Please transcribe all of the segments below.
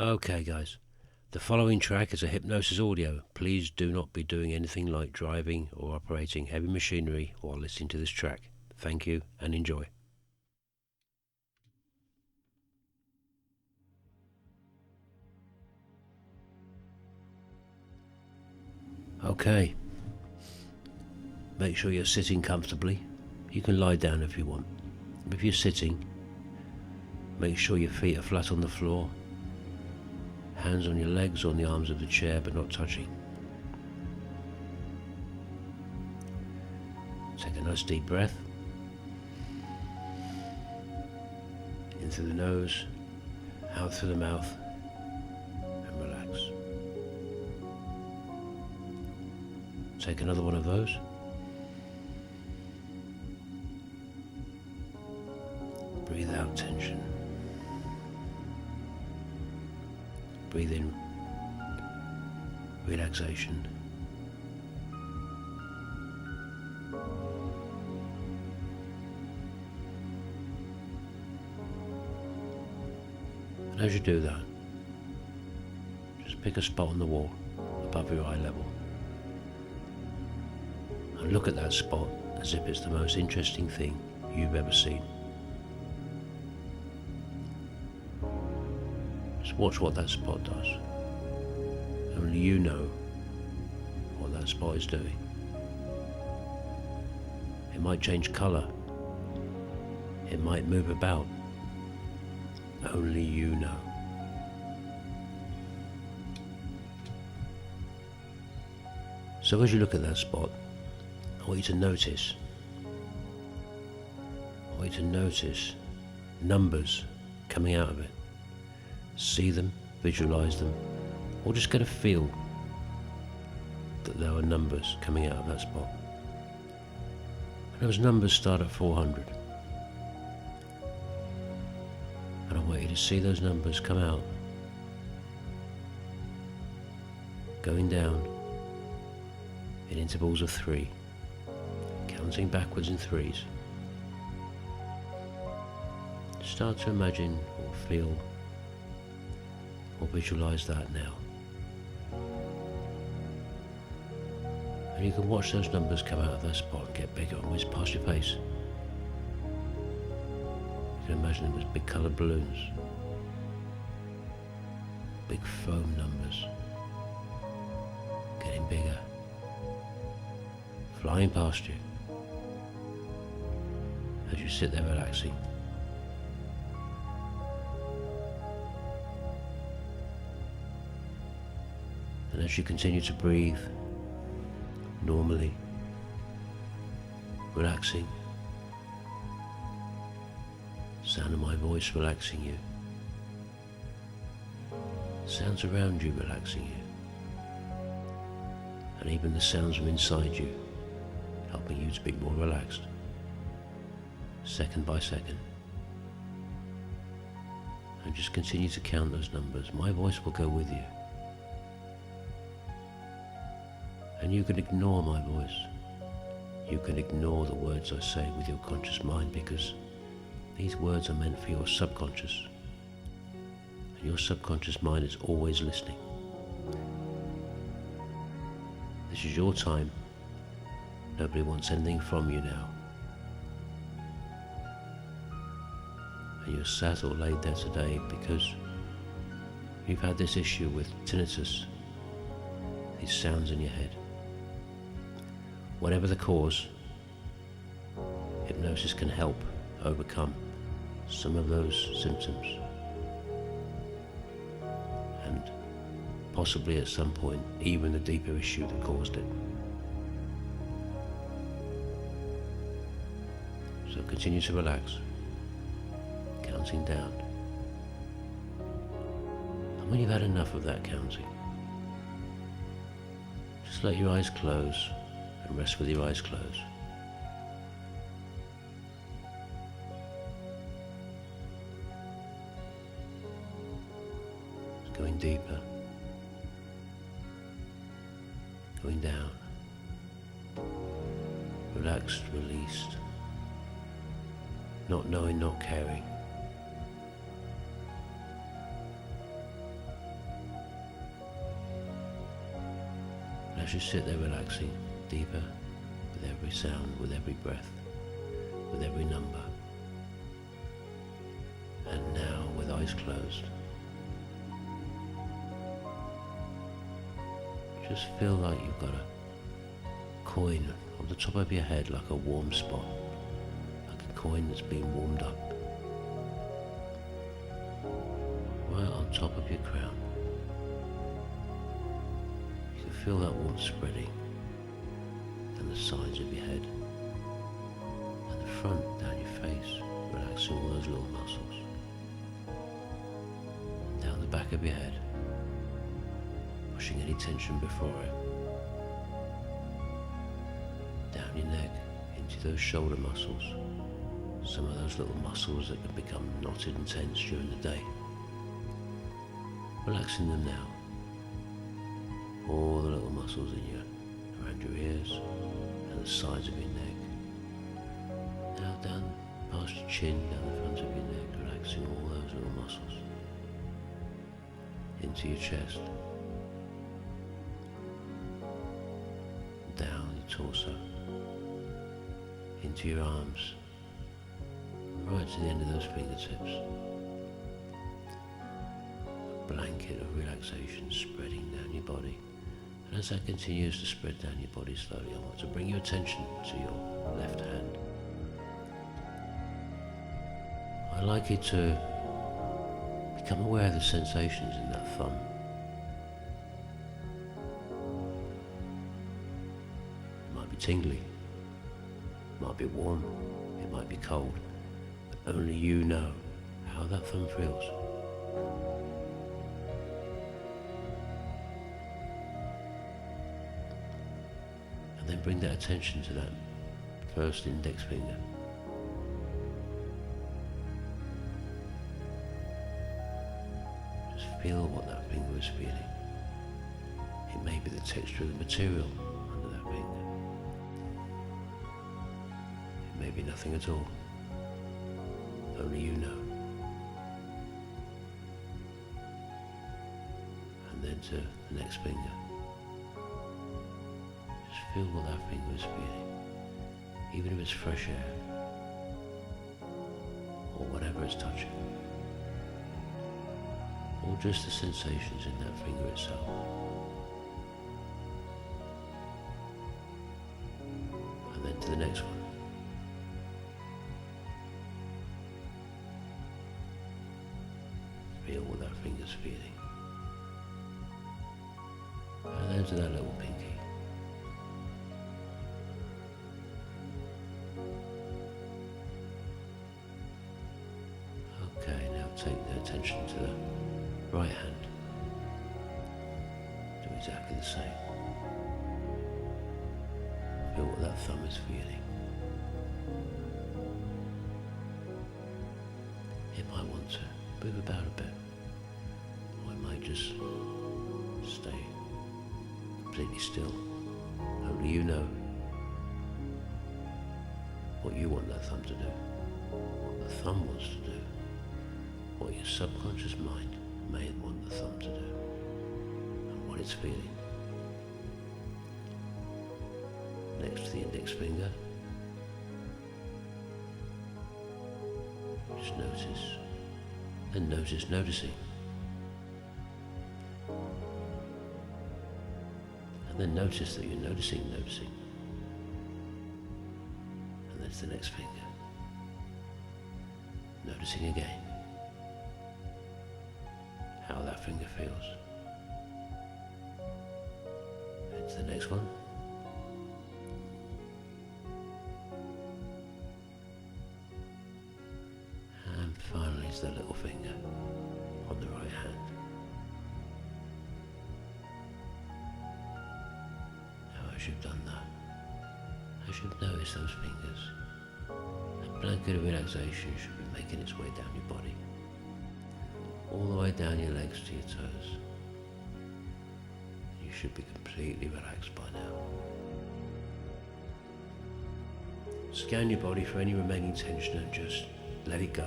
Okay, guys. The following track is a hypnosis audio. Please do not be doing anything like driving or operating heavy machinery while listening to this track. Thank you and enjoy. Okay. Make sure you're sitting comfortably. You can lie down if you want. If you're sitting, make sure your feet are flat on the floor. Hands on your legs or on the arms of the chair, but not touching. Take a nice deep breath. In through the nose, out through the mouth, and relax. Take another one of those. Breathe out tension. Breathe in relaxation. And as you do that, just pick a spot on the wall above your eye level and look at that spot as if it's the most interesting thing you've ever seen. Just watch what that spot does. Only you know what that spot is doing. It might change colour. It might move about. Only you know. So as you look at that spot, I want you to notice. I want you to notice numbers coming out of it. See them, visualize them, or just get a feel that there are numbers coming out of that spot. And those numbers start at 400. And I want you to see those numbers come out, going down in intervals of 3, counting backwards in 3s. Start to imagine or feel or visualize that now. And you can watch those numbers come out of that spot and get bigger and whiz past your face. You can imagine them as big coloured balloons, big foam numbers, getting bigger, flying past you as you sit there relaxing. And as you continue to breathe normally, relaxing, sound of my voice relaxing you, sounds around you relaxing you, and even the sounds from inside you helping you to be more relaxed, second by second. And just continue to count those numbers. My voice will go with you. And you can ignore my voice. You can ignore the words I say with your conscious mind, because these words are meant for your subconscious. And your subconscious mind is always listening. This is your time. Nobody wants anything from you now. And you're sat or laid there today because you've had this issue with tinnitus, these sounds in your head. Whatever the cause, hypnosis can help overcome some of those symptoms, and possibly at some point even the deeper issue that caused it. So continue to relax, counting down. And when you've had enough of that counting, just let your eyes close and rest with your eyes closed. It's going deeper, going down, relaxed, released, not knowing, not caring. As you sit there relaxing deeper with every sound, with every breath, with every number. And now, with eyes closed, just feel like you've got a coin on the top of your head, like a warm spot, like a coin that's been warmed up, right on top of your crown. You can feel that warmth spreading down the sides of your head and the front, down your face, relaxing all those little muscles, and down the back of your head, pushing any tension before it, down your neck, into those shoulder muscles, some of those little muscles that can become knotted and tense during the day. Relaxing them now. All the little muscles in you, around your ears and the sides of your neck. Now down past your chin, down the front of your neck, relaxing all those little muscles. Into your chest. Down your torso. Into your arms. Right to the end of those fingertips. A blanket of relaxation spreading down your body. And as that continues to spread down your body slowly, I want to bring your attention to your left hand. I'd like you to become aware of the sensations in that thumb. It might be tingly, it might be warm, it might be cold, but only you know how that thumb feels. And then bring that attention to that first index finger. Just feel what that finger is feeling. It may be the texture of the material under that finger. It may be nothing at all. Only you know. And then to the next finger. Just feel what that finger is feeling. Even if it's fresh air, or whatever it's touching, or just the sensations in that finger itself. And then to the next one. Feel what that finger's feeling. And then to that little pinky. Okay, now take the attention to the right hand. Do exactly the same. Feel what that thumb is feeling. It might want to move about a bit, or it might just stay completely still. Only you know what you want that thumb to do, what the thumb wants to do, what your subconscious mind may want the thumb to do, and what it's feeling. Next to the index finger, just notice, and notice noticing. And then notice that you're noticing. And then to the next finger, noticing again how that finger feels. And to the next one. And finally to the little finger on the right hand. Now as you've done that, as you've noticed those fingers, a blanket of relaxation should be making its way down your body, all the way down your legs to your toes. You should be completely relaxed by now. Scan your body for any remaining tension and just let it go.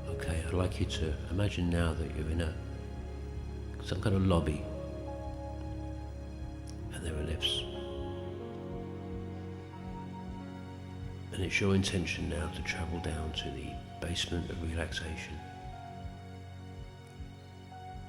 Okay, I'd like you to imagine now that you're in some kind of lobby, and there are lifts. And it's your intention now to travel down to the basement of relaxation.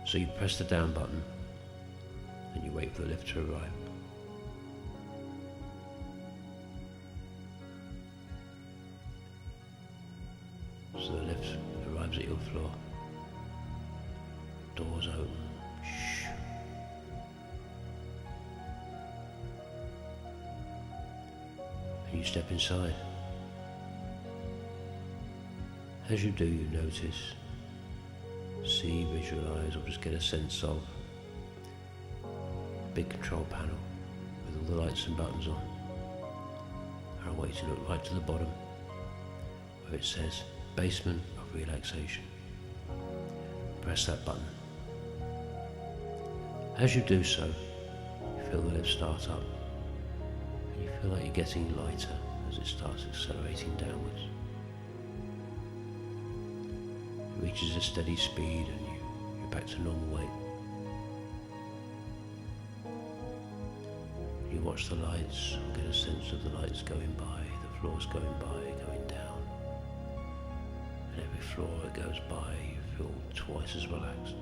So you press the down button and you wait for the lift to arrive. So the lift arrives at your floor. Doors open. Shh. And you step inside. As you do, you notice, see, visualize, or just get a sense of a big control panel with all the lights and buttons on. And I want you to look right to the bottom where it says Basement of Relaxation. Press that button. As you do so, you feel the lift start up, and you feel like you're getting lighter as it starts accelerating downwards. It reaches a steady speed and you're back to normal weight. You watch the lights, get a sense of the lights going by, the floors going by, going down. And every floor that goes by, you feel twice as relaxed,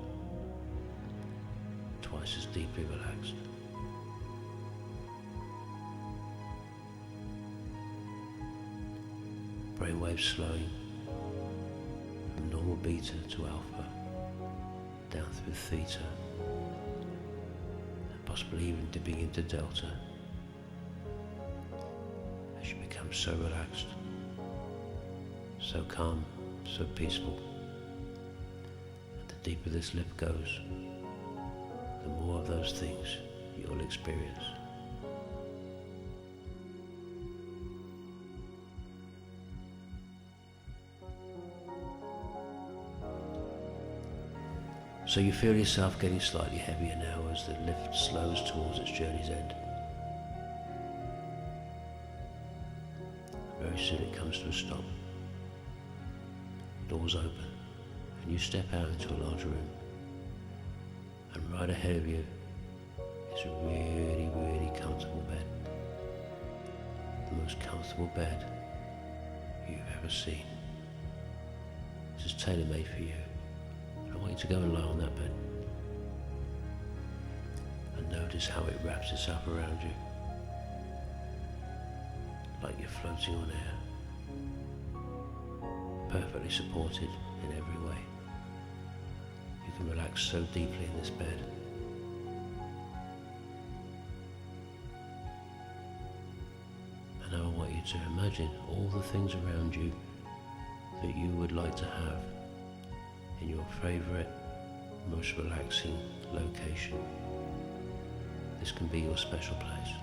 twice as deeply relaxed. Brainwaves slowing from normal beta to alpha, down through theta, and possibly even dipping into delta, as you become so relaxed, so calm, so peaceful. And the deeper this lift goes, the more of those things you'll experience. So you feel yourself getting slightly heavier now as the lift slows towards its journey's end. Very soon it comes to a stop. Doors open and you step out into a large room. And right ahead of you is a really, really comfortable bed. The most comfortable bed you've ever seen. This is tailor-made for you. I want you to go and lie on that bed and notice how it wraps itself around you, like you're floating on air, perfectly supported in every way. You can relax so deeply in this bed. And now I want you to imagine all the things around you that you would like to have in your favourite, most relaxing location. This can be your special place.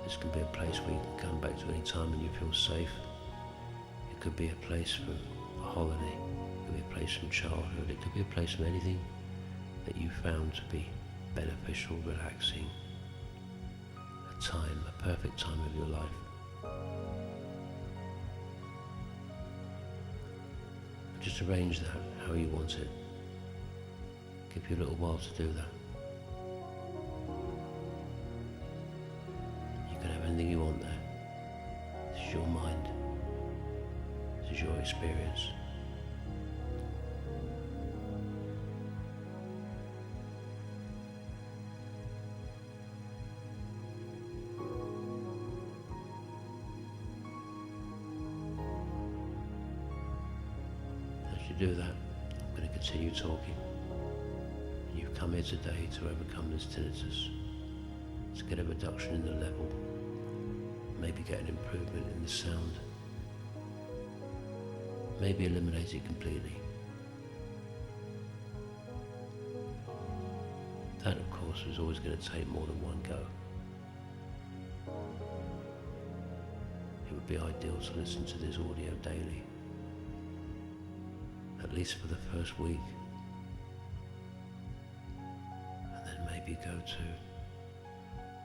This can be a place where you can come back to any time when you feel safe. It could be a place from a holiday. It could be a place from childhood. It could be a place from anything that you found to be beneficial, relaxing, a perfect time of your life. Just arrange that how you want it. Give you a little while to do that. You can have anything you want there. This is your mind. This is your experience. Do that, I'm going to continue talking. And you've come here today to overcome this tinnitus, to get a reduction in the level, maybe get an improvement in the sound, maybe eliminate it completely. That, of course, is always going to take more than one go. It would be ideal to listen to this audio daily, at least for the first week, and then maybe go to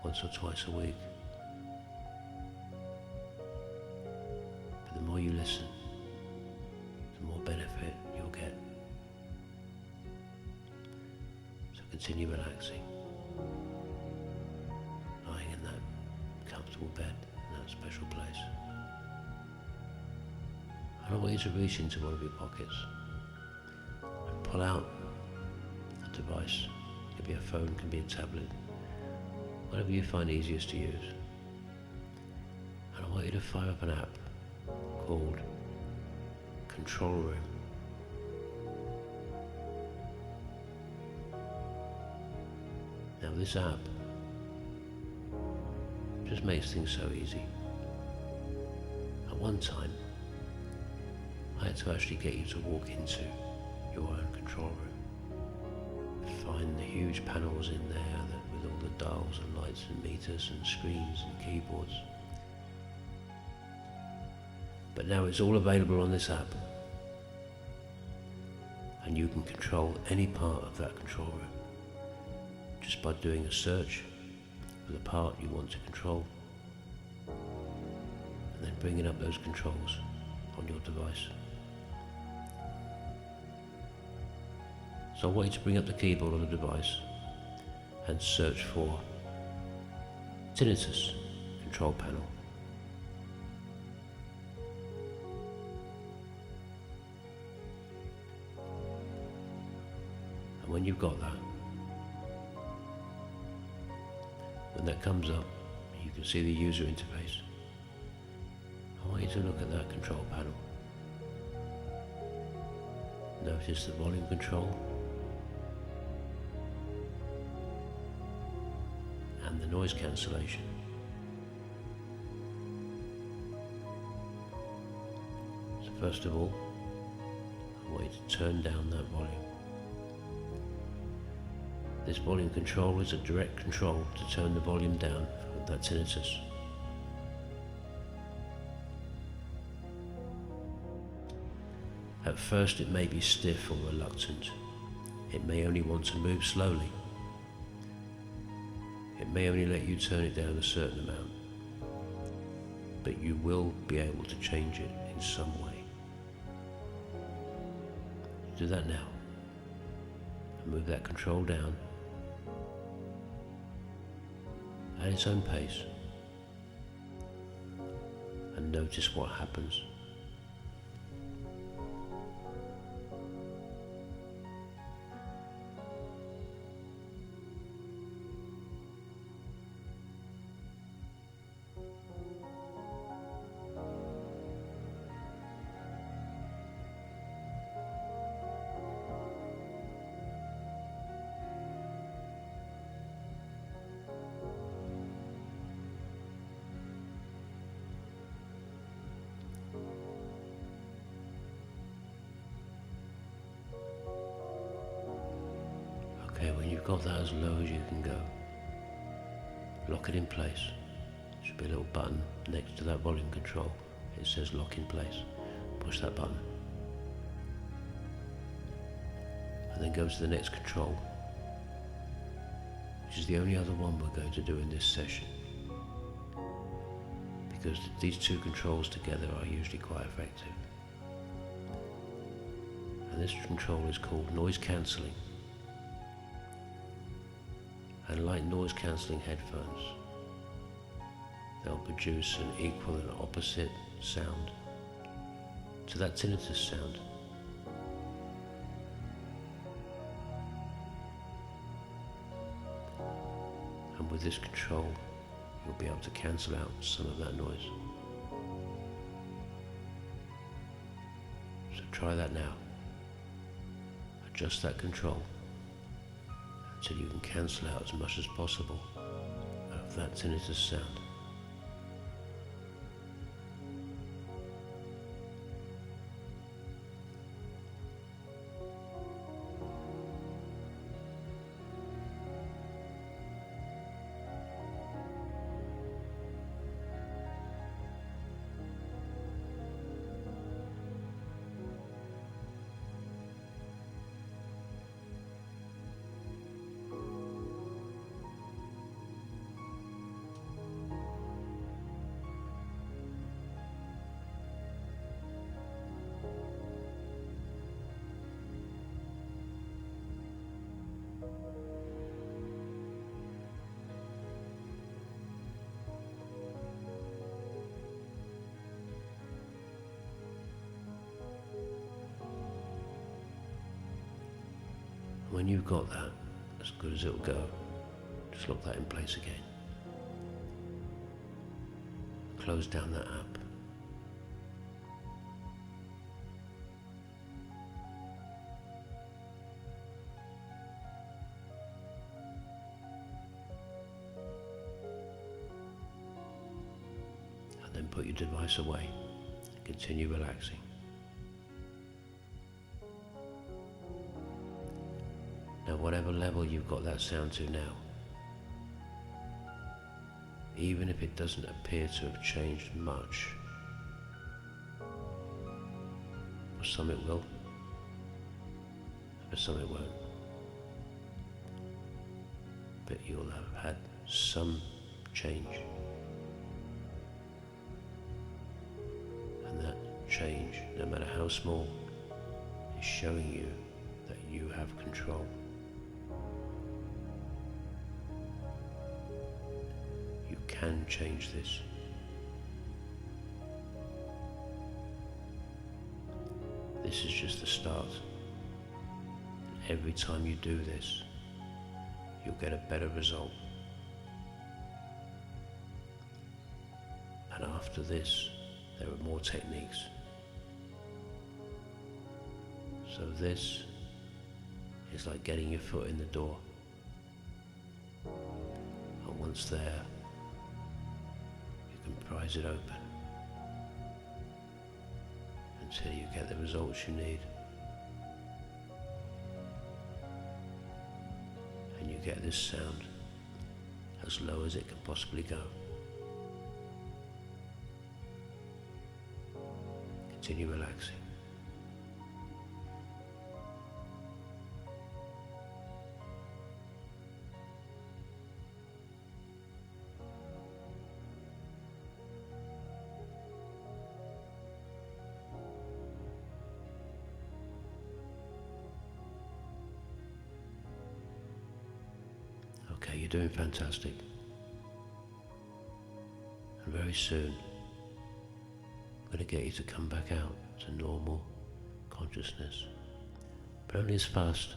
once or twice a week. But the more you listen, the more benefit continue relaxing, lying in that comfortable bed in that special place. And I want you to reach into one of your pockets and pull out a device. It could be a phone, it could be a tablet, whatever you find easiest to use. And I want you to fire up an app called Control Room. Now this app just makes things so easy. At one time, I had to actually get you to walk into your own control room. Find the huge panels in there with all the dials and lights and meters and screens and keyboards. But now it's all available on this app. And you can control any part of that control room just by doing a search for the part you want to control and then bringing up those controls on your device. So I want you to bring up the keyboard on the device and search for Tinnitus control panel. And when you've got that, when that comes up, you can see the user interface. I want you to look at that control panel. Notice the volume control and the noise cancellation. So first of all, I want you to turn down that volume. This volume control is a direct control to turn the volume down of that tinnitus. At first it may be stiff or reluctant. It may only want to move slowly. It may only let you turn it down a certain amount. But you will be able to change it in some way. Do that now. And move that control down at its own pace, and notice what happens. Okay, when you've got that as low as you can go, lock it in place. There should be a little button next to that volume control. It says lock in place. Push that button. And then go to the next control, which is the only other one we're going to do in this session, because these two controls together are usually quite effective. And this control is called noise cancelling. And like noise cancelling headphones, they'll produce an equal and opposite sound to that tinnitus sound. And with this control, you'll be able to cancel out some of that noise. So try that now. Adjust that control until you can cancel out as much as possible of that tinnitus sound. When you've got that, as good as it'll go, just lock that in place again. Close down that app. And then put your device away. Continue relaxing. Now, whatever level you've got that sound to now, even if it doesn't appear to have changed much, for some it will, for some it won't, but you'll have had some change, and that change, no matter how small, is showing you that you have control. You can change this. This is just the start. Every time you do this, you'll get a better result. And after this, there are more techniques. So this is like getting your foot in the door. And once there, you can prise it open until you get the results you need. And you get this sound as low as it can possibly go. Continue relaxing. Okay, you're doing fantastic. And very soon, I'm going to get you to come back out to normal consciousness, but only as fast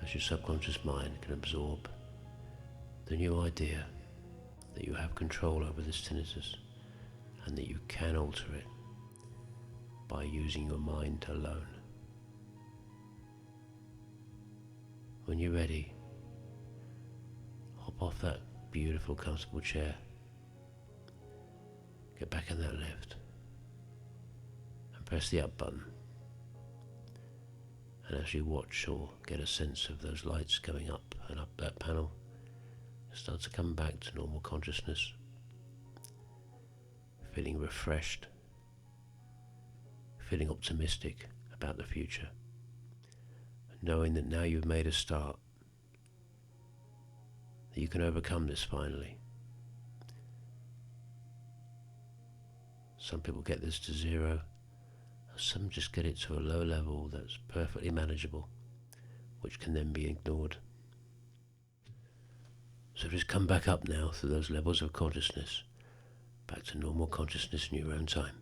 as your subconscious mind can absorb the new idea that you have control over this tinnitus and that you can alter it by using your mind alone. When you're ready, hop off that beautiful, comfortable chair. Get back in that lift and press the up button. And as you watch or get a sense of those lights going up and up that panel, start to come back to normal consciousness, feeling refreshed, feeling optimistic about the future, knowing that now you've made a start, that you can overcome this finally. Some people get this to 0, some just get it to a low level that's perfectly manageable, which can then be ignored. So just come back up now through those levels of consciousness, back to normal consciousness in your own time.